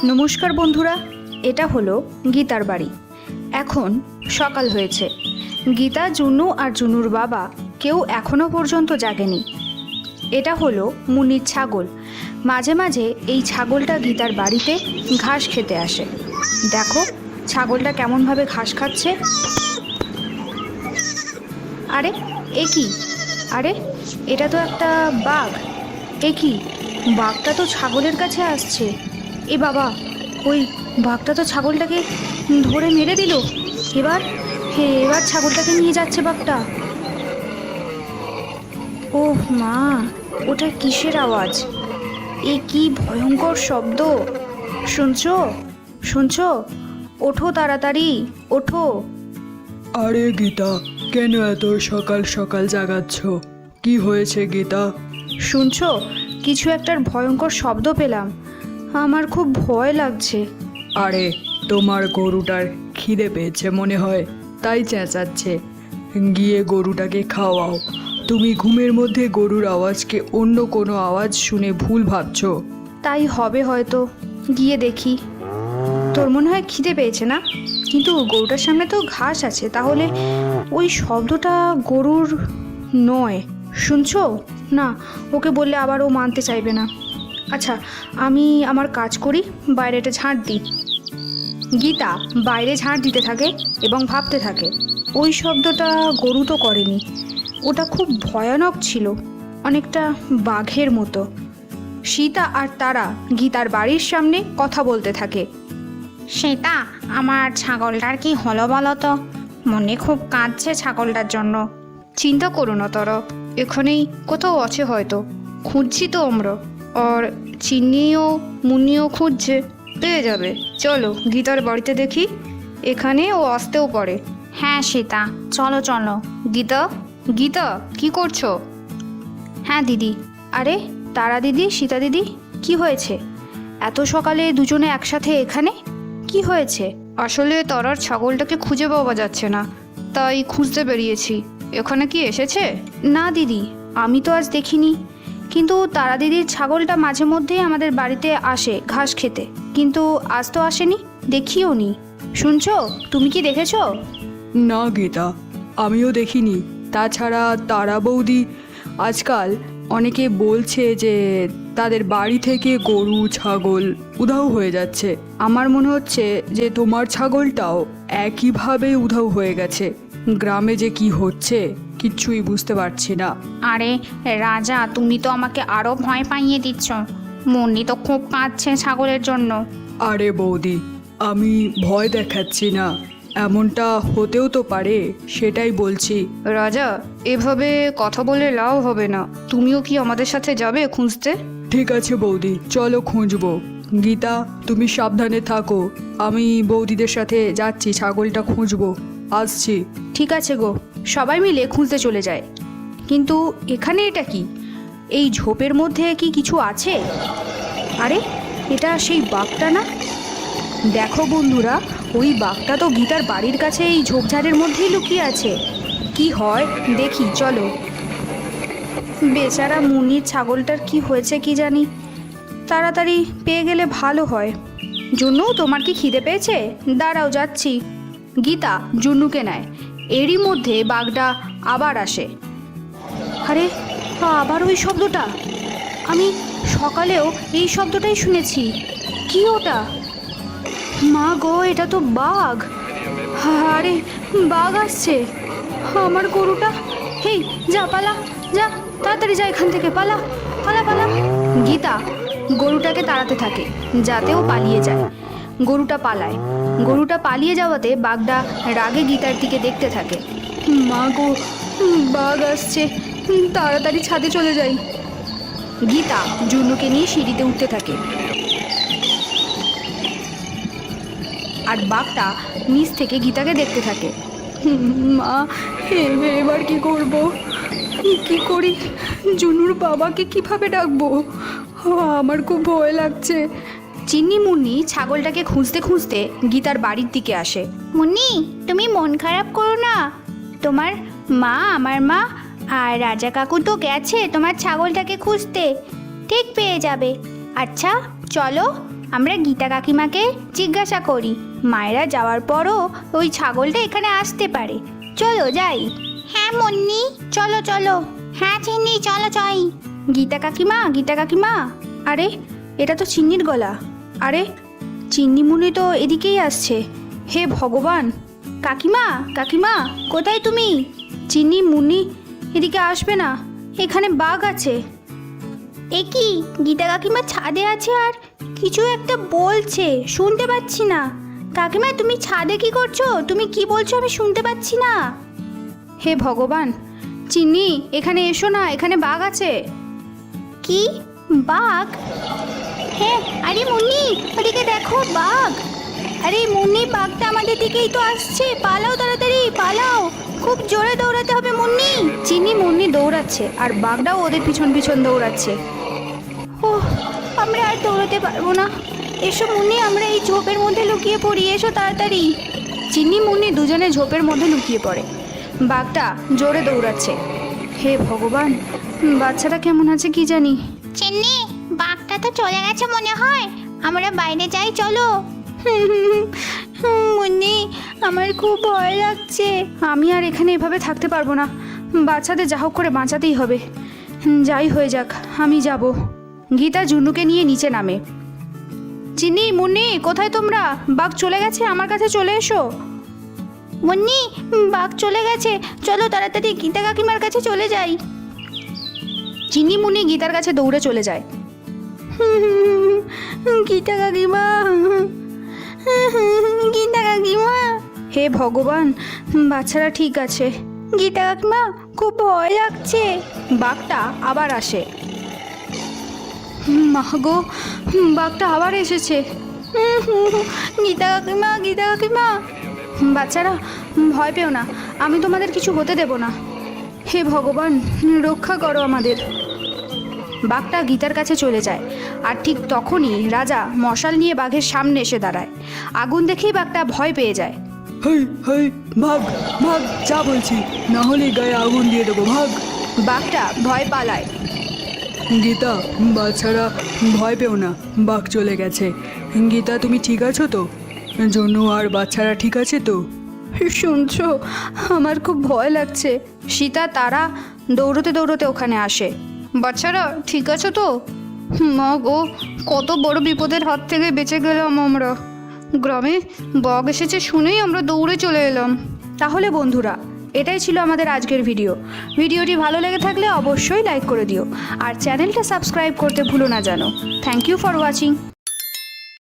নমস্কার বন্ধুরা, এটা হলো গীতার বাড়ি। এখন সকাল হয়েছে। গীতা, জুনু আর জুনুর বাবা কেউ এখনো পর্যন্ত জাগেনি। এটা হলো মুন্নির ছাগল। মাঝে মাঝে এই ছাগলটা গীতার বাড়িতে ঘাস খেতে আসে। দেখো ছাগলটা কেমনভাবে ঘাস খাচ্ছে। আরে এ কি? আরে এটা তো একটা বাঘ। এ কি? বাঘটা তো ছাগলের কাছে আসছে। এ বাবা, ওই বাঘটা তো ছাগলটাকে ধরে মেরে দিল। এবার ছাগলটাকে নিয়ে যাচ্ছে বাঘটা। ওহ মা, ওটা কিসের আওয়াজ? এ কি ভয়ঙ্কর শব্দ! শুনছো? শুনছো? ওঠো তাড়াতাড়ি, ওঠো। আরে গীতা, কেন এত সকাল সকাল জাগাচ্ছ? কি হয়েছে গীতা? শুনছো? কিছু একটার ভয়ঙ্কর শব্দ পেলাম। আমার খুব ভয় লাগছে। আরে তোমার গরুটার খিদে পেয়েছে মনে হয়, তাই চেঁচাচ্ছে। গিয়ে গরুটাকে খাওয়াও। তুমি ঘুমের মধ্যে গরুর আওয়াজকে অন্য কোনো আওয়াজ শুনে ভুল ভাবছো। তাই হবে হয়তো, গিয়ে দেখি। তোর মনে হয় খিদে পেয়েছে না? কিন্তু গরুটার সামনে তো ঘাস আছে, তাহলে ওই শব্দটা গরুর নয়। শুনছো? না, ওকে বললে আবার ও মানতে চাইবে না। আচ্ছা, আমি আমার কাজ করি, বাইরেটা ঝাঁট দিই। গীতা বাইরে ঝাঁট দিতে থাকে এবং ভাবতে থাকে, ওই শব্দটা গরু তো করেনি। ওটা খুব ভয়ানক ছিল, অনেকটা বাঘের মতো। সীতা আর তারা গীতার বাড়ির সামনে কথা বলতে থাকে। সীতা, আমার ছাগলটার কি হলো বলো তো? মনে খুব কাঁদছে ছাগলটার জন্য। চিন্তা করো না তারা, এখানেই কোথাও আছে হয়তো। খুঁজছি তো আমরা, আর চিন্নিও মুন্নিও খুঁজছে, পেয়ে যাবে। চলো গীতার বাড়িতে দেখি, এখানে ও আসতেও পারে। হ্যাঁ সীতা, চলো চলো। গীতা, গীতা কি করছো? হ্যাঁ দিদি। আরে তারা দিদি, সীতা দিদি, কি হয়েছে? এত সকালে দুজনে একসাথে এখানে? কি হয়েছে? আসলে তারার ছাগলটাকে খুঁজে পাওয়া যাচ্ছে না, তাই খুঁজতে বেরিয়েছি। এখানে কি এসেছে? না দিদি, আমি তো আজ দেখিনি। কিন্তু তারা দিদির ছাগলটা মাঝে মধ্যেই আমাদের বাড়িতে আসে ঘাস খেতে, কিন্তু আজ তো আসেনি, দেখিও নি। শুনছো? তুমি কি দেখেছো? না গীতা, আমিও দেখিনি। তাছাড়া তারা বৌদি, আজকাল অনেকে বলছে যে তাদের বাড়ি থেকে গরু ছাগল উধাও হয়ে যাচ্ছে। আমার মনে হচ্ছে যে তোমার ছাগলটাও একইভাবে উধাও হয়ে গেছে। গ্রামে যে কি হচ্ছে কিচ্ছুই বুঝতে পারছি না। আরে রাজা, তুমি তো আমাকে আরো ভয় পাইয়ে দিচ্ছ। মুন্নি তো খুব কাঁদছে ছাগলের জন্য। আরে বৌদি, আমি ভয় দেখাচ্ছি না, এমনটা হতেও তো পারে, সেটাই বলছি। রাজা, এভাবে কথা বলে লাভ হবে না। তুমিও কি আমাদের সাথে যাবে খুঁজতে? ঠিক আছে বৌদি, চলো খুঁজবো। গীতা, তুমি সাবধানে থাকো, আমি বৌদিদের সাথে যাচ্ছি, ছাগলটা খুঁজবো, আসছি। ঠিক আছে গো, সবাই মিলে খুঁজতে চলে যায়। কিন্তু এখানে এটা কি? এই ঝোপের মধ্যে কি কিছু আছে? আরে এটা সেই বাঘটা না? দেখো বন্ধুরা, ওই বাঘটা তো গীতার বাড়ির কাছে এই ঝোপঝাড়ের মধ্যেই লুকিয়ে আছে। কি হয় দেখি, চলো। বেচারা মুনির ছাগলটার কি হয়েছে কি জানি, তাড়াতাড়ি পেয়ে গেলে ভালো হয়। জুন্নু, তোমার কি খিদে পেয়েছে? দাঁড়াও যাচ্ছি। গীতা জুন্নুকে নেয়। এরই মধ্যে বাঘটা আবার আসে। আরে আবার ওই শব্দটা! আমি সকালেও এই শব্দটাই শুনেছি। কি ওটা? মা গো, এটা তো বাঘ! আরে বাঘ আসছে! আমার গরুটা! হেই, যা পালা, যা তাড়াতাড়ি যা এখান থেকে, পালা পালা পালা। গীতা গরুটাকে তাড়াতে থাকে যাতে ও পালিয়ে যায়। গরুটা পালায়। গরুটা পালিয়ে যাওয়াতে বাঘটা রাগে গীতার দিকে দেখতে থাকে। মা গো, বাঘ আসছে, তাড়াতাড়ি ছাদে চলে যাই। গীতা জুন্নুকে নিয়ে সিঁড়িতে উঠতে থাকে, আর বাঘটা নিচ থেকে গীতাকে দেখতে থাকে। মা, এবার কি করব? কি করি? জুনুর বাবাকে কিভাবে ডাকবো? আমার খুব ভয় লাগছে। চিন্নি মুন্নি ছাগলটাকে খুঁজতে খুঁজতে গীতার বাড়ির দিকে আসে। মুন্নি, তুমি মন খারাপ করো না। তোমার মা, আমার মা আর রাজা কাকু তো গেছে তোমার ছাগলটাকে খুঁজতে, ঠিক পেয়ে যাবে। আচ্ছা চলো, আমরা গীতা কাকিমাকে জিজ্ঞাসা করি, মায়েরা যাওয়ার পরও ওই ছাগলটা এখানে আসতে পারে। চলো যাই। হ্যাঁ মুন্নি, চলো চলো। হ্যাঁ চিন্নি, চলো যাই। গীতা কাকিমা, গীতা কাকিমা, আরে এটা তো চিন্নির গলা। আরে চিন্নিমুনি তো এদিকেই আসছে। হে ভগবান! কাকিমা, কাকিমা, কোথায় তুমি? চিন্নি, মুন্নি, এদিকে আসবে না, এখানে বাঘ আছে। এ কি, গীতা কাকিমা ছাদে আছে আর কিছু একটা বলছে, শুনতে পাচ্ছি না। কাকিমা তুমি ছাদে কি করছো? তুমি কি বলছো আমি শুনতে পাচ্ছি না। হে ভগবান! চিন্নি এখানে এসো না, এখানে বাঘ আছে। কি বাঘ? হ্যাঁ, আরে মুন্নি ওদিকে দেখো, বাঘ। আরে মুন্নি, বাঘটা আমাদের দিকেই তো আসছে, পালাও তাড়াতাড়ি পালাও, খুব জোরে দৌড়াতে হবে মুন্নি। চিনি মুন্নি দৌড়াচ্ছে আর বাঘটাও ওদের পিছন পিছন দৌড়াচ্ছে। ও, আমরা আর দৌড়াতে পারবো না। এসো মুন্নি, আমরা এই ঝোপের মধ্যে লুকিয়ে পড়ি, এসো তাড়াতাড়ি। চিনি মুন্নি দুজনে ঝোপের মধ্যে লুকিয়ে পড়ে। বাঘটা জোরে দৌড়াচ্ছে। হে ভগবান, বাচ্চাটা কেমন আছে কি জানি। চিন্নি, বাঘটা তো চলে গেছে মনে হয়, আমরা বাইরে যাই চলো। মুন্নি, আমার খুব ভয় লাগছে। আমি আর এখানে এভাবে থাকতে পারবো না, বাচ্চাদের যা হোক করে বাঁচাতেই হবে। যাই হয়ে যাক, আমি যাব। গীতা জুনুকে নিয়ে নিচে নামে। চিনি, মুন্নি, কোথায় তোমরা? বাঘ চলে গেছে, আমার কাছে চলে এসো। মুন্নি, বাঘ চলে গেছে, চলো তাড়াতাড়ি গীতা কাকিমার কাছে চলে যাই। চিনি মুন্নি গীতার কাছে দৌড়ে চলে যায়। গীতা কাকিমা, গীতা কাকিমা, হে ভগবান, বাচ্চারা ঠিক আছে। গীতা কাকিমা, খুব ভয় লাগছে। বাঘটা আবার আসে। মা গো, বাঘটা আবার এসেছে। গীতা কাকিমা, গীতা কাকিমা, বাচ্চারা ভয় পেও না, আমি তোমাদের কিছু হতে দেব না। হে ভগবান, রক্ষা করো আমাদের। বাঘটা গীতার কাছে চলে যায় আর ঠিক তখনই রাজা মশাল নিয়ে বাঘের সামনে এসে দাঁড়ায়। আগুন দেখেই বাঘটা ভয় পেয়ে যায়। হেই হেই, ভাগ ভাগ, যা বলছি, না হলে গায়ে আগুন দিয়ে দেবো, ভাগ। বাঘটা ভয় পালায়। গীতা, বাচ্চারা ভয় পেও না, বাঘ চলে গেছে। গীতা তুমি ঠিক আছো তো? জনু আর বাচ্চারা ঠিক আছে তো? শুনছো, আমার খুব ভয় লাগছে। সীতা তারা দৌড়তে দৌড়তে ওখানে আসে। বাচ্চারা ঠিক আছে তো? মা গো, কত বড় বিপদের হাত থেকে বেঁচে গেলাম আমরা। গ্রামে বাঘ এসেছে শুনেই আমরা দৌড়ে চলে এলাম। তাহলে বন্ধুরা, এটাই ছিল আমাদের আজকের ভিডিওটি ভালো লেগে থাকলে অবশ্যই লাইক করে দিও আর চ্যানেলটা সাবস্ক্রাইব করতে ভুলো না জানো। Thank you for watching.